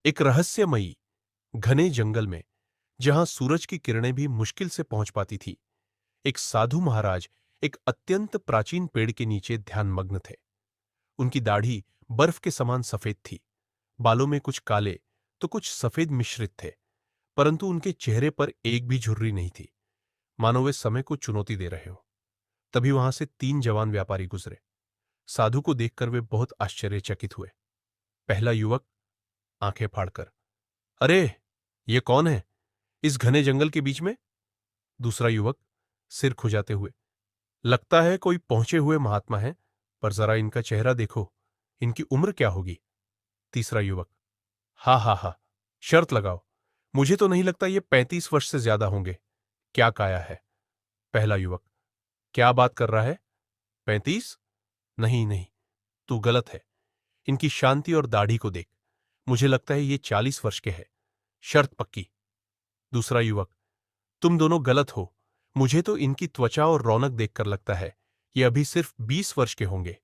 एक रहस्यमयी घने जंगल में, जहां सूरज की किरणें भी मुश्किल से पहुंच पाती थी, एक साधु महाराज एक अत्यंत प्राचीन पेड़ के नीचे ध्यानमग्न थे। उनकी दाढ़ी बर्फ के समान सफेद थी, बालों में कुछ काले तो कुछ सफेद मिश्रित थे, परंतु उनके चेहरे पर एक भी झुर्री नहीं थी, मानो वे समय को चुनौती दे रहे हो। तभी वहां से 3 जवान व्यापारी गुजरे। साधु को देखकर वे बहुत आश्चर्यचकित हुए। पहला युवक आंखें फाड़कर, अरे, ये कौन है इस घने जंगल के बीच में? दूसरा युवक सिर खुजाते हुए, लगता है कोई पहुंचे हुए महात्मा है, पर जरा इनका चेहरा देखो, इनकी उम्र क्या होगी? तीसरा युवक, हा हा हा, शर्त लगाओ, मुझे तो नहीं लगता ये 35 वर्ष से ज्यादा होंगे। क्या काया है? पहला युवक, क्या बात कर रहा है? 35? नहीं नहीं, तू गलत है। इनकी शांति और दाढ़ी को देख, मुझे लगता है ये 40 वर्ष के हैं। शर्त पक्की। दूसरा युवक, तुम दोनों गलत हो, मुझे तो इनकी त्वचा और रौनक देखकर लगता है ये अभी सिर्फ 20 वर्ष के होंगे,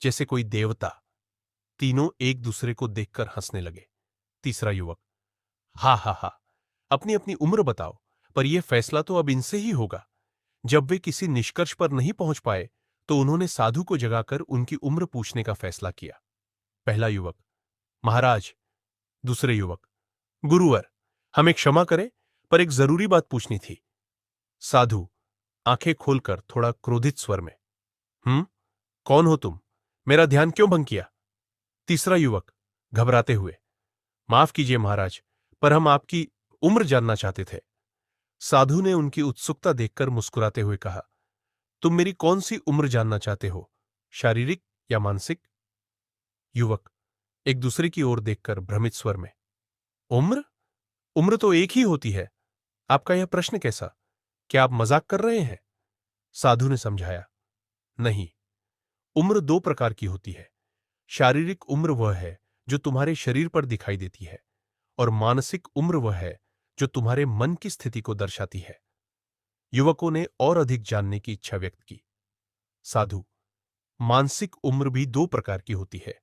जैसे कोई देवता। तीनों एक दूसरे को देखकर हंसने लगे। तीसरा युवक, हा हा हा, अपनी अपनी उम्र बताओ, पर यह फैसला तो अब इनसे ही होगा। जब वे किसी निष्कर्ष पर नहीं पहुंच पाए, तो उन्होंने साधु को जगाकर उनकी उम्र पूछने का फैसला किया। पहला युवक, महाराज। दूसरे युवक, गुरुवर, हमें क्षमा करें, पर एक जरूरी बात पूछनी थी। साधु आंखें खोलकर थोड़ा क्रोधित स्वर में, कौन हो तुम? मेरा ध्यान क्यों भंग किया? तीसरा युवक घबराते हुए, माफ कीजिए महाराज, पर हम आपकी उम्र जानना चाहते थे। साधु ने उनकी उत्सुकता देखकर मुस्कुराते हुए कहा, तुम मेरी कौन सी उम्र जानना चाहते हो, शारीरिक या मानसिक? युवक एक दूसरे की ओर देखकर भ्रमित स्वर में, उम्र? उम्र तो एक ही होती है। आपका यह प्रश्न कैसा? क्या आप मजाक कर रहे हैं? साधु ने समझाया, नहीं, उम्र दो प्रकार की होती है। शारीरिक उम्र वह है जो तुम्हारे शरीर पर दिखाई देती है, और मानसिक उम्र वह है जो तुम्हारे मन की स्थिति को दर्शाती है। युवकों ने और अधिक जानने की इच्छा व्यक्त की। साधु, मानसिक उम्र भी दो प्रकार की होती है।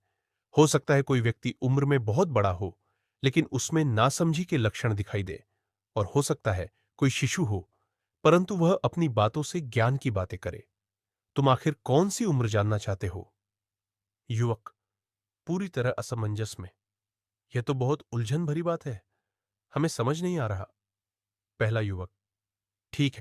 हो सकता है कोई व्यक्ति उम्र में बहुत बड़ा हो, लेकिन उसमें नासमझी के लक्षण दिखाई दे, और हो सकता है कोई शिशु हो, परंतु वह अपनी बातों से ज्ञान की बातें करे। तुम आखिर कौन सी उम्र जानना चाहते हो? युवक पूरी तरह असमंजस में, यह तो बहुत उलझन भरी बात है, हमें समझ नहीं आ रहा। पहला युवक, ठीक है,